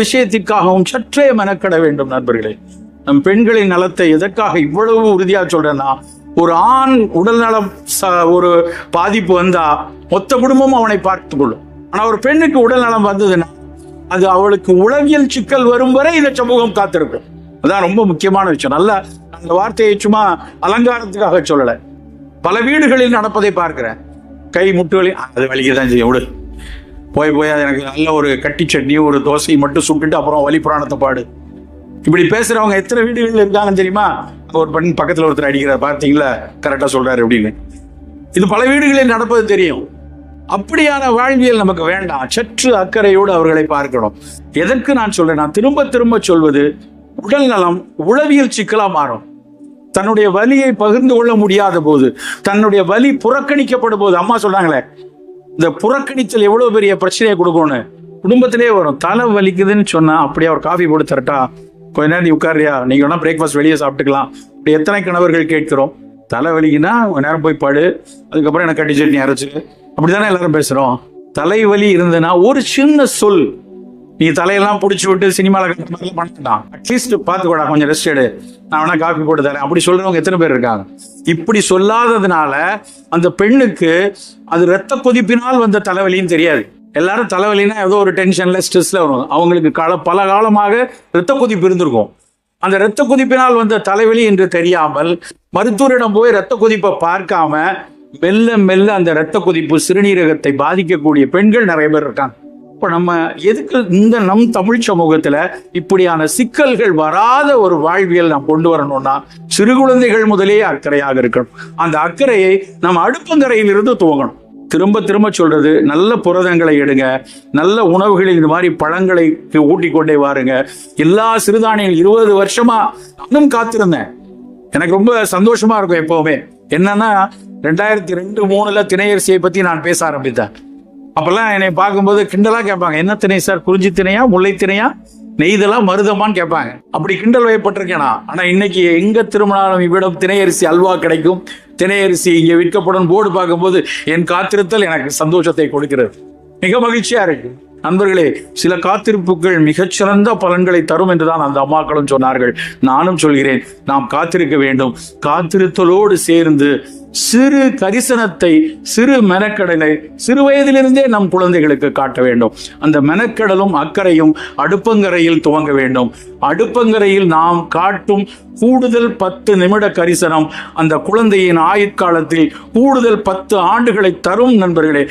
விஷயத்திற்காகவும் சற்றே மெனக்கட வேண்டும் நண்பர்களே. நம் பெண்களின் நலத்தை எதற்காக இவ்வளவு உறுதியா சொல்றேன்னா, ஒரு ஆண் உடல் நலம் ஒரு பாதிப்பு வந்தா மொத்த குடும்பமும் அவனை பார்த்துக் கொள்ளும். ஆனா ஒரு பெண்ணுக்கு உடல் நலம் வந்ததுன்னா அது அவளுக்கு உளவியல் சிக்கல் வரும் வரை இந்த சமூகம் காத்திருக்கும். அதான் ரொம்ப முக்கியமான விஷயம். நல்ல அந்த வார்த்தையை சும்மா அலங்காரத்துக்காக சொல்லல. பல வீடுகளில் நடப்பதை பார்க்கிறேன். கை முட்டு வலி, அது வலிக்கதான் செய்யும், விடு போய் அது எனக்கு நல்ல ஒரு கட்டி சட்னி ஒரு தோசை மட்டும் சுட்டுட்டு அப்புறம் வலி புராணத்தை பாடு. இப்படி பேசுறவங்க எத்தனை வீடுகள் இருக்காங்கன்னு தெரியுமா? ஒரு பெண் பக்கத்துல ஒருத்தர் அடிக்கிறார், பார்த்தீங்களா கரெக்டா சொல்றாரு அப்படின்னு. இது பல வீடுகளில் நடப்பது தெரியும். அப்படியான வாழ்வியல் நமக்கு வேண்டாம். சற்று அக்கறையோடு அவர்களை பார்க்கணும். எதற்கு நான் சொல்றேன், நான் திரும்ப திரும்ப சொல்வது, உடல் நலம் உளவியல் சிக்கலா மாறும். தன்னுடைய வலியை பகிர்ந்து கொள்ள முடியாத போது, தன்னுடைய வலி புறக்கணிக்கப்படும் போது, அம்மா சொல்றாங்களே இந்த புறக்கணித்தல் எவ்வளவு பெரிய பிரச்சனையை கொடுக்கும்னு குடும்பத்திலே வரும். தலை வலிக்குதுன்னு சொன்னா அப்படியே ஒரு காஃபி போட்டு தரட்டா, கொஞ்ச நேரம் நீ உட்காரியா, நீங்க வேணா பிரேக்ஃபாஸ்ட் வெளியே சாப்பிட்டுக்கலாம். இப்படி எத்தனை கணவர்கள் கேட்கிறோம். தலை வலிக்குன்னா கொஞ்ச நேரம் போய் பாடு, அதுக்கப்புறம் எனக்கு கட்டி சட்னி அரைச்சு, அப்படித்தானே எல்லாரும் பேசுறோம். தலைவலி இருந்ததுன்னா ஒரு சின்ன சொல், நீ தலையெல்லாம் பிடிச்சி விட்டு சினிமாவில் பண்ணலாம், அட்லீஸ்ட் பார்த்துக்கூடா கொஞ்சம் ரெஸ்ட் எடு, நான் வேணா காஃபி போட்டு தரேன், அப்படி சொல்றவங்க எத்தனை பேர் இருக்காங்க? இப்படி சொல்லாததுனால அந்த பெண்ணுக்கு அது இரத்த கொதிப்பினால் வந்த தலைவலின்னு தெரியாது. எல்லாரும் தலைவலின்னா ஏதோ ஒரு டென்ஷன்ல ஸ்ட்ரெஸ்ல வரும். அவங்களுக்கு பல காலமாக இரத்த கொதிப்பு இருந்திருக்கும். அந்த இரத்த கொதிப்பினால் வந்த தலைவலி என்று தெரியாமல் மருத்துவரிடம் போய் இரத்த கொதிப்பை பார்க்காம மெல்ல மெல்ல அந்த இரத்த கொதிப்பு சிறுநீரகத்தை பாதிக்கக்கூடிய பெண்கள் நிறைய பேர் இருக்காங்க. இப்ப நம்ம எதுக்கு இந்த நம் தமிழ் சமூகத்துல இப்படியான சிக்கல்கள் வராத ஒரு வாழ்வியல் நாம் கொண்டு வரணும்னா, சிறு குழந்தைகள் முதலே அக்கறையாக இருக்கணும். அந்த அக்கறையை நம்ம அடுப்பங்கரையில் இருந்து துவங்கணும். திரும்ப திரும்ப சொல்றது, நல்ல புரதங்களை எடுங்க, நல்ல உணவுகளில் இந்த மாதிரி பழங்களை ஊட்டிக்கொண்டே வாருங்க. எல்லா சிறுதானியங்கள் 20 வருஷமா நானும் காத்திருந்தேன். எனக்கு ரொம்ப சந்தோஷமா இருக்கும். எப்பவுமே என்னன்னா 2002-2003 திணையரிசியை பத்தி நான் பேச ஆரம்பித்தேன். அப்பெல்லாம் என்னை பார்க்கும்போது கிண்டலா கேட்பாங்க, என்ன திணை சார், குறிஞ்சி திணையா, முல்லை திணையா, நெய்தெல்லாம் மருதமான்னு கேட்பாங்க. அப்படி கிண்டல் வயப்பட்டிருக்கேனா? ஆனா இன்னைக்கு எங்க திரும்பினாலும் இவ்விடம் திணையரிசி அல்வா கிடைக்கும், திணையரிசி இங்கே விற்கப்படும் போர்டு பார்க்கும்போது என் காத்திருத்தல் எனக்கு சந்தோஷத்தை கொடுக்கிறது. மிக மகிழ்ச்சியா இருக்கு. நண்பர்களே, சில காத்திருப்புகள் மிகச்சிறந்த பலன்களை தரும் என்றுதான் அந்த அம்மாக்களும் சொன்னார்கள். நானும் சொல்கிறேன், நாம் காத்திருக்க வேண்டும். காத்திருத்தலோடு சேர்ந்து சிறு கரிசனத்தை, சிறு மெனக்கடலை சிறு வயதிலிருந்தே நம் குழந்தைகளுக்கு காட்ட வேண்டும். அந்த மெனக்கடலும் அக்கறையும் அடுப்பங்கரையில் துவங்க வேண்டும். அடுப்பங்கரையில் நாம் காட்டும் கூடுதல் 10 நிமிட கரிசனம் அந்த குழந்தையின் ஆயுட்காலத்தில் கூடுதல் 10 ஆண்டுகளை தரும் நண்பர்களே.